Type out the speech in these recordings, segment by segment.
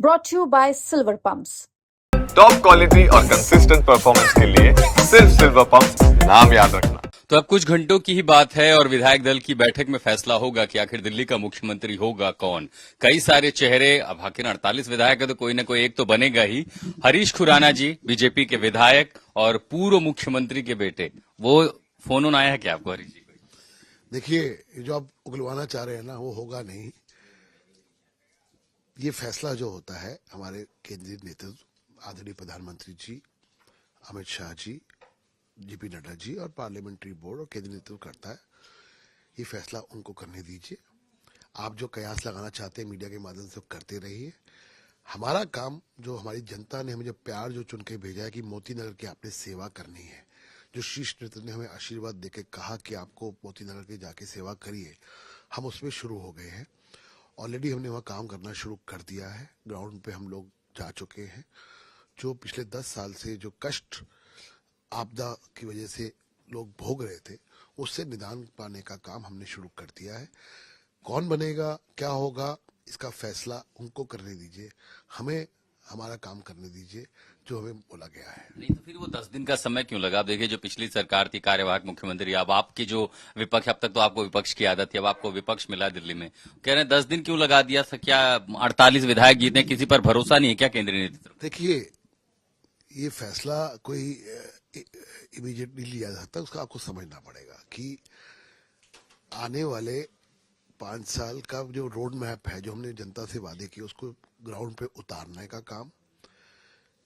brought to you by Silver Pumps. Top quality और consistent performance के लिए सिर्फ सिल्वर पंप नाम याद रखना। तो अब कुछ घंटों की ही बात है और विधायक दल की बैठक में फैसला होगा कि आखिर दिल्ली का मुख्यमंत्री होगा कौन। कई सारे चेहरे, अब आखिर 48 विधायक है तो कोई न कोई एक तो बनेगा ही। हरीश खुराना जी, बीजेपी के विधायक और पूर्व मुख्यमंत्री के बेटे, वो फोन ऑन आया है क्या आपको हरीश जी? देखिए, जो आप उगलवाना चाह रहे हैं ना, वो होगा नहीं। ये फैसला जो होता है हमारे केंद्रीय नेतृत्व आदरणीय प्रधानमंत्री जी, अमित शाह जी, जेपी नड्डा जी और पार्लियामेंट्री बोर्ड और केंद्रीय नेतृत्व करता है। ये फैसला उनको करने दीजिए। आप जो कयास लगाना चाहते हैं मीडिया के माध्यम से करते रहिए। हमारा काम, जो हमारी जनता ने हमें जो प्यार जो चुन के भेजा है कि मोती नगर की आपने सेवा करनी है, जो शीर्ष नेतृत्व ने हमें आशीर्वाद देके कहा कि आपको मोती नगर की जाके सेवा करिए, हम उसमें शुरू हो गए हैं। ऑलरेडी हमने वहाँ काम करना शुरू कर दिया है। ग्राउंड पे हम लोग जा चुके हैं। जो पिछले 10 साल से जो कष्ट आपदा की वजह से लोग भोग रहे थे, उससे निदान पाने का काम हमने शुरू कर दिया है। कौन बनेगा, क्या होगा, इसका फैसला उनको करने दीजिए। हमें हमारा काम करने दीजिए जो हमें बोला गया है। नहीं तो फिर वो 10 दिन का समय क्यों लगा? देखिए, जो पिछली सरकार थी, कार्यवाहक मुख्यमंत्री, अब आपकी जो विपक्ष, अब तक तो आपको विपक्ष की आदत थी, अब आपको विपक्ष मिला दिल्ली में, कह रहे हैं 10 दिन क्यों लगा दिया? क्या 48 विधायक जीते, किसी पर भरोसा नहीं है क्या केंद्रीय नेतृत्व? देखिए, ये फैसला कोई इमीडिएटली लिया जा सकता है। उसका आपको समझना पड़ेगा कि आने वाले 5 साल का जो रोड मैप है, जो हमने जनता से वादे किए, उसको ग्राउंड पे उतारने का काम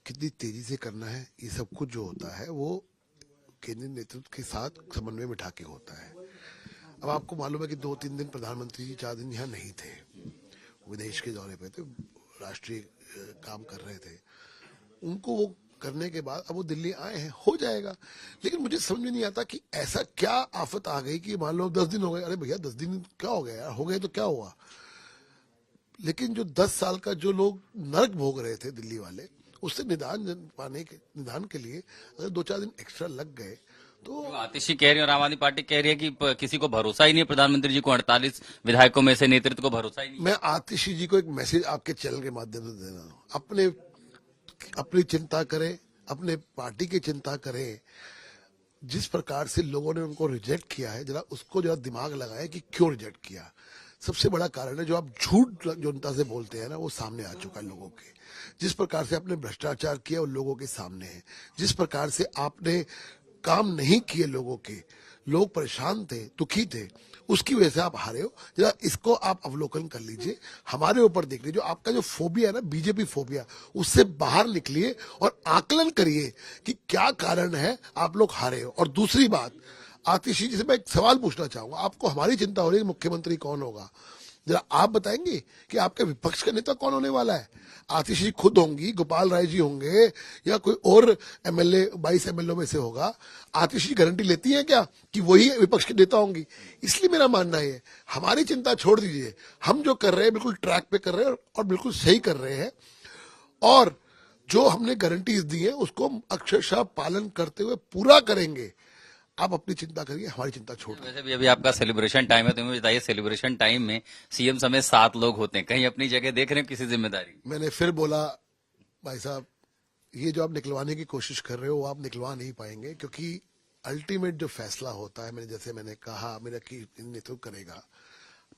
कितनी तेजी से करना है, ये सब कुछ जो होता है वो केंद्रीय नेतृत्व के साथ समन्वय बिठा के होता है। अब आपको मालूम है कि 2-3 दिन प्रधानमंत्री जी 4 दिन यहाँ नहीं थे, विदेश के दौरे पे थे, राष्ट्रीय काम कर रहे थे। उनको वो करने के बाद अब वो दिल्ली आए हैं, हो जाएगा। लेकिन मुझे समझ में नहीं आता कि ऐसा क्या आफत आ गई कि मान लो 10 दिन हो गए। अरे भैया, 10 दिन क्या हो गया यार, हो गए तो क्या हुआ। लेकिन जो 10 साल का जो लोग नरक भोग रहे थे दिल्ली वाले, उससे निदान के लिए अगर 2-4 दिन एक्स्ट्रा लग गए तो। आतिशी कह रही है और आम आदमी पार्टी कह रही है कि किसी को भरोसा ही नहीं है प्रधानमंत्री जी को, 48 विधायकों में से नेतृत्व को भरोसा ही नहीं। मैं आतिशी जी को एक मैसेज आपके चैनल के माध्यम से देना हूं, अपनी चिंता करें, अपने पार्टी की चिंता करें। जिस प्रकार से लोगों ने उनको रिजेक्ट किया है, जरा उसको जरा दिमाग लगाए कि क्यों रिजेक्ट किया। सबसे बड़ा कारण है जो आप झूठ जनता से बोलते हैं ना, वो सामने आ चुका है लोगों के। जिस प्रकार से आपने भ्रष्टाचार किया वो लोगों के सामने है। जिस प्रकार से आपने काम नहीं किए लोगों के, लोग परेशान थे, दुखी थे, उसकी वजह से आप हारे हो। जरा इसको आप अवलोकन कर लीजिए, हमारे ऊपर देख लीजिए। जो आपका जो फोबिया है ना, बीजेपी फोबिया, उससे बाहर निकलिए और आकलन करिए कि क्या कारण है आप लोग हारे हो। और दूसरी बात, आतिशी जी से मैं एक सवाल पूछना चाहूंगा। आपको हमारी चिंता हो रही है मुख्यमंत्री कौन होगा, जरा आप बताएंगे कि आपके विपक्ष का नेता कौन होने वाला है? आतिशी खुद होंगी, गोपाल राय जी होंगे, या कोई और एमएलए 22 एमएलए में से होगा? आतिशी गारंटी लेती है क्या कि वही विपक्ष के नेता होंगी? इसलिए मेरा मानना है, हमारी चिंता छोड़ दीजिए। हम जो कर रहे हैं बिल्कुल ट्रैक पे कर रहे हैं और बिल्कुल सही कर रहे हैं। और जो हमने गारंटीज दी है उसको हम अक्षरशः पालन करते हुए पूरा करेंगे। आप अपनी चिंता करिए, हमारी चिंता छोड़। वैसे भी अभी आपका सेलिब्रेशन टाइम है, तो मुझे बताइए, सेलिब्रेशन टाइम में सीएम समेत 7 लोग होते हैं, कहीं अपनी जगह देख रहे हैं किसी जिम्मेदारी? मैंने फिर बोला, भाई साहब, ये जो आप निकलवाने की कोशिश कर रहे हो वो आप निकलवा नहीं पाएंगे, क्योंकि अल्टीमेट जो फैसला होता है, मैंने कहा, मेरा की नेतृत्व करेगा।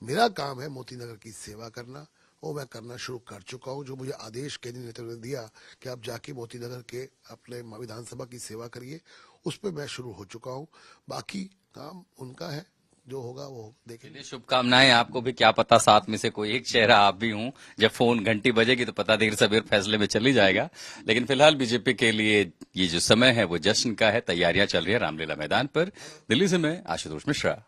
मेरा काम है मोती नगर की सेवा करना, वो मैं करना शुरू कर चुका हूँ। जो मुझे आदेश केंद्रीय नेतृत्व ने दिया कि आप जाके मोती नगर के अपने विधानसभा की सेवा करिए, उस पर मैं शुरू हो चुका हूँ। बाकी काम उनका है, जो होगा वो देखेंगे। शुभकामनाएं आपको भी। क्या पता 7 में से कोई एक चेहरा आप भी हूं। जब फोन घंटी बजेगी तो पता देर सबेर फैसले में चली जाएगा। लेकिन फिलहाल बीजेपी के लिए ये जो समय है वो जश्न का है। तैयारियां चल रही है रामलीला मैदान पर। दिल्ली से मैं आशुतोष मिश्रा।